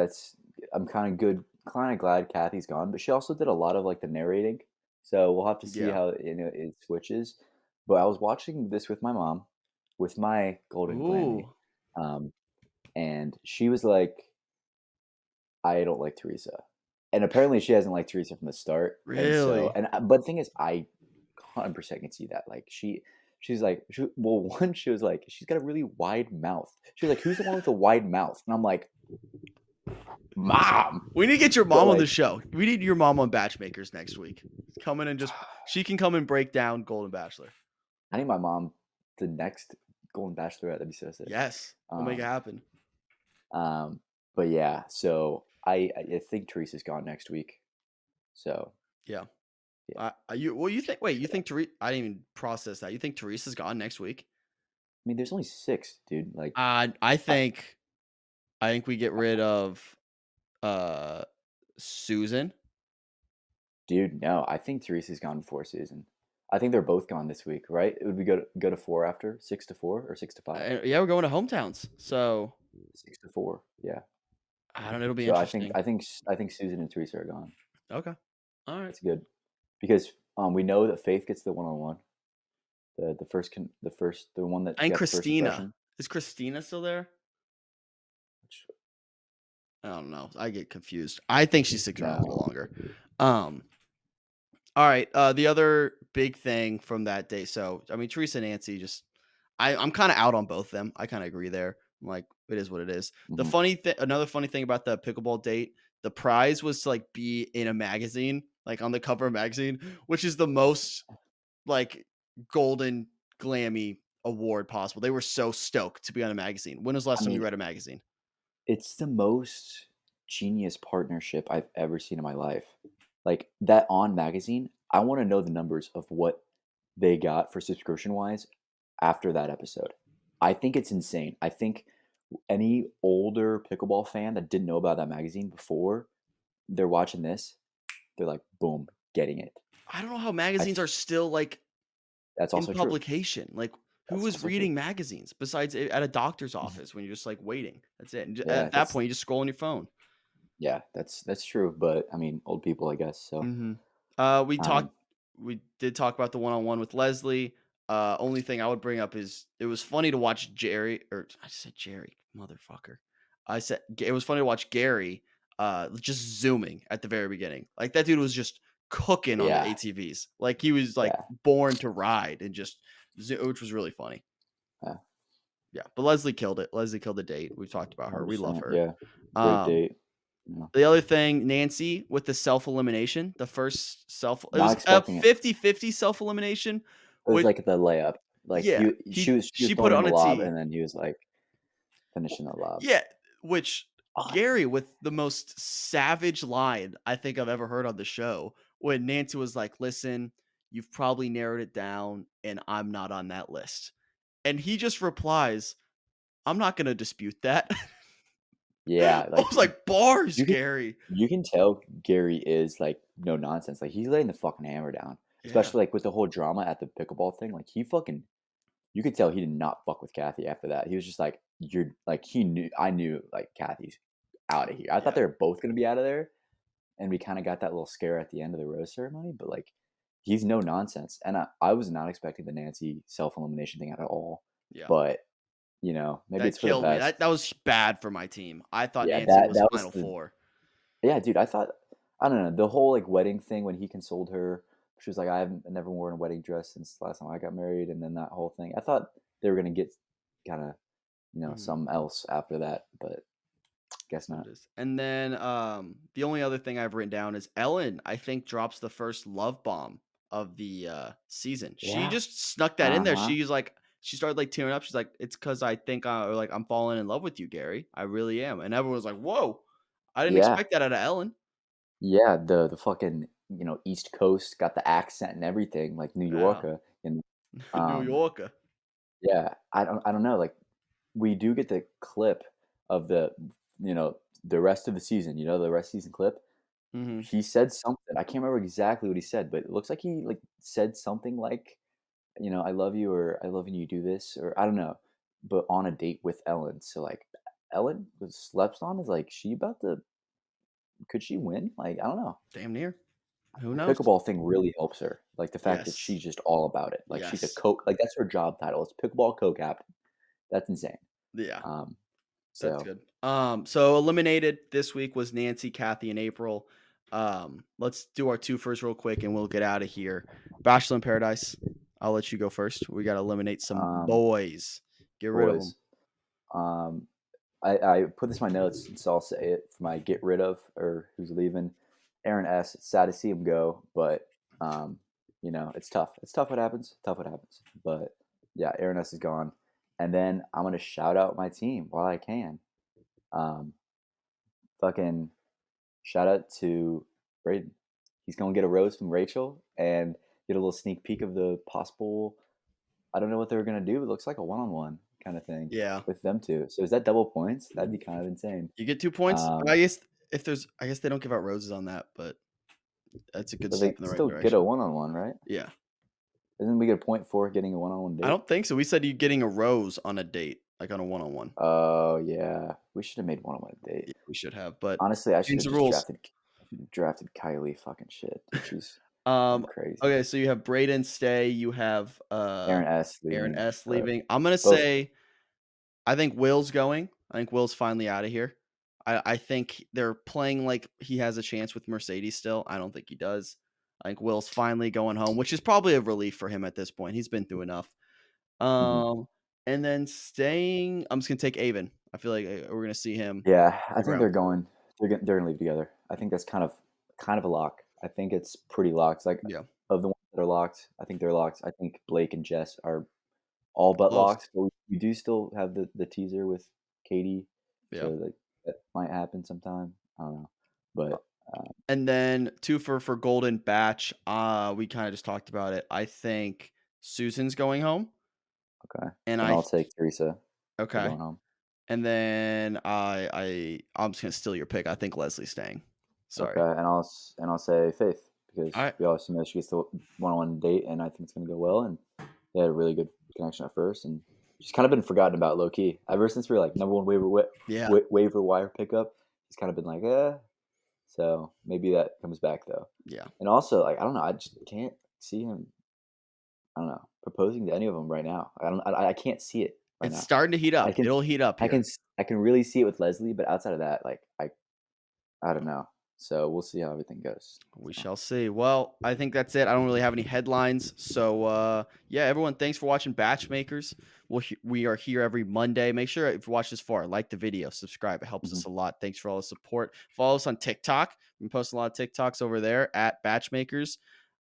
I'm kind of glad Kathy's gone, but she also did a lot of like the narrating. So we'll have to see how it switches. But I was watching this with my mom, with my golden Glammy, and she was like, I don't like Theresa. And apparently she hasn't liked Theresa from the start. Really? But the thing is, I 100% can see that. Like she's like, she was like, she's got a really wide mouth. She was like, who's the one with the wide mouth? And I'm like, Mom. We need to get your mom on the show. We need your mom on BachMakers next week. Come in and she can come and break down Golden Bachelor. I need my mom the next Golden Bachelorette. That'd be so sick. Yes, we'll make it happen. But yeah, so I think Theresa's gone next week. So yeah. You think? Wait, you think Theresa? I didn't even process that. You think Theresa's gone next week? I mean, there's only 6, dude. Like, I think we get rid of Susan. Dude, no, I think Theresa's gone before Susan. I think they're both gone this week, right? Would we go to 4 after 6 to 4 or 6 to 5? Yeah, we're going to hometowns. So 6 to 4, yeah. I don't know. It'll be interesting. I think Susan and Theresa are gone. Okay, all right, that's good because we know that Faith gets the 1-on-1. The one that. And Christina, is Christina still there? I don't know. I get confused. I think she sticks around a little longer. All right. The other big thing from that day. So, I mean, Theresa and Nancy I'm kind of out on both of them. I kind of agree there. I'm like, it is what it is. Mm-hmm. Another funny thing about the pickleball date, the prize was to like be in a magazine, like on the cover of a magazine, which is the most like golden Glammy award possible. They were so stoked to be on a magazine. When was the last time you read a magazine? It's the most genius partnership I've ever seen in my life. Like that On magazine, I want to know the numbers of what they got for subscription wise after that episode. I think it's insane. I think any older pickleball fan that didn't know about that magazine before, they're watching this, they're like, boom, getting it. I don't know how magazines are still like That's in also true. publication. Like, who That's was also true. reading magazines besides at a doctor's office when you're just like waiting? That's it. And Yeah, at that that's point, you just scroll on your phone. yeah, that's true. But I mean, old people, I guess. So We did talk about the one-on-one with Leslie. Only thing I would bring up is it was funny to watch Jerry, or I said Jerry, motherfucker. I said it was funny to watch Gary just zooming at the very beginning. Like that dude was just cooking on the yeah, ATVs. Like he was like yeah, born to ride and just which was really funny. yeah. Yeah, but Leslie killed it. Leslie killed the date. We've talked about her. We love 100%. her. Yeah, great Um, date. Yeah. The other thing, Nancy with the self-elimination, the first it Not was a expecting it. 50-50 self-elimination. It was With like the layup. Like yeah, she was she put throwing it in on the a lob, tee. and then he was like finishing the lob. Yeah, which Oh, Gary with the most savage line I think I've ever heard on the show when Nancy was like, "Listen, you've probably narrowed it down, and I'm not on that list." And he just replies, "I'm not going to dispute that." yeah, I was like, "Bars, you can Gary." you can tell Gary is like no nonsense. Like he's laying the fucking hammer down. Yeah. Especially like with the whole drama at the pickleball thing. Like you could tell he did not fuck with Kathy after that. He was just like, you're like I knew like Kathy's out of here. I thought they were both gonna be out of there. And we kind of got that little scare at the end of the rose ceremony, but like he's no nonsense. And I was not expecting the Nancy self-elimination thing at all. Yeah. But you know, maybe That it's for the killed me. best. That was bad for my team. I thought Yeah, Nancy was that was Final the Four. yeah, dude. I don't know, the whole like wedding thing when he consoled her. She was like, I never worn a wedding dress since the last time I got married, and then that whole thing. I thought they were gonna get kind of, something else after that, but guess not. And then the only other thing I've written down is Ellen, I think, drops the first love bomb of the season. She Yeah. just snuck that in there. Uh-huh. She's like, she started like tearing up. She's like, it's because I think I'm falling in love with you, Gary. I really am. And everyone was like, whoa, I didn't Yeah. expect that out of Ellen. Yeah, the fucking East Coast got the accent and everything, like New Yorker, and New Yorker. yeah, I don't know. Like we do get the clip of the the rest of the season. The rest of the season clip. Mm-hmm. He said something. I can't remember exactly what he said, but it looks like he like said something like, I love you, or I love when you do this, or I don't know, but on a date with Ellen. So like Ellen was slept on. Is like she about to? Could she win? Like I don't know. Damn near. Who The knows? pickleball thing really helps her. Like the fact that Yes. she's just all about it. Like she's a Yes. coke. Like that's her job title. It's pickleball co-captain. That's insane. Yeah. So That's good. So eliminated this week was Nancy, Kathy, and April. Let's do our Twofers real quick and we'll get out of here. Bachelor in Paradise. I'll let you go first. We got to eliminate some boys. Get rid of them. boys. I put this in my notes, so I'll say it for my get rid of or who's leaving. Aaron S. It's sad to see him go, but it's tough. It's tough what happens. But yeah, Aaron S. is gone. And then I'm gonna shout out my team while I can. Fucking shout out to Braden. He's gonna get a rose from Rachel and get a little sneak peek of the possible. I don't know what they were gonna do. It looks like a one-on-one kind of thing. Yeah. With them two. So is that double points? That'd be kind of insane. You get 2 points. I guess they don't give out roses on that, but that's a good But step they in the right still direction. get a one-on-one, right? Yeah. Isn't we get a point for getting a one-on-one date? I don't think so. We said you getting a rose on a date, like on a one-on-one. Oh yeah, we should have made one-on-one date. Yeah, we should have, but Honestly, I should change have the rules. drafted Kylie. Fucking shit. She's crazy. Okay, so you have Braden stay. You have Aaron S. leaving. Aaron S. leaving. I'm gonna say, I think Will's going. I think Will's finally out of here. I think they're playing like he has a chance with Mercedes still. I don't think he does. I think Will's finally going home, which is probably a relief for him at this point. He's been through enough. And then staying, I'm just gonna take Avon. I feel like we're gonna see him. Yeah, I think they're going. They're gonna leave together. I think that's kind of a lock. I think it's pretty locked. Like of the ones that are locked, I think they're locked. I think Blake and Jess are all but locked. But we do still have the teaser with Katie. Yeah. So that might happen sometime. I don't know, but And then for Golden Batch, we kind of just talked about it. I think Susan's going home. okay. And I'll take Theresa. Okay. Going home. And then I'm just gonna steal your pick. I think Leslie's staying. Sorry. Okay, and I'll say Faith because All right. we always know she gets the one-on-one date, and I think it's gonna go well. And they had a really good connection at first, and she's kind of been forgotten about low key ever since we were like number one waiver wire pickup. She's kind of been like, So maybe that comes back though. Yeah. And also, like, I don't know, I just can't see him. I don't know, proposing to any of them right now. I can't see it. Right It's now. starting to heat up. It'll heat up. I Here. can really see it with Leslie, but outside of that, like I don't know. So we'll see how everything goes. We shall see. Well, I think that's it. I don't really have any headlines. So, yeah, everyone, thanks for watching BachMakers. We are here every Monday. Make sure if you watch this far, like the video, subscribe. It helps us a lot. Thanks for all the support. Follow us on TikTok. We post a lot of TikToks over there at BachMakers.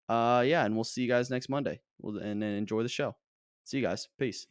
Yeah, and we'll see you guys next Monday. And then enjoy the show. See you guys. Peace.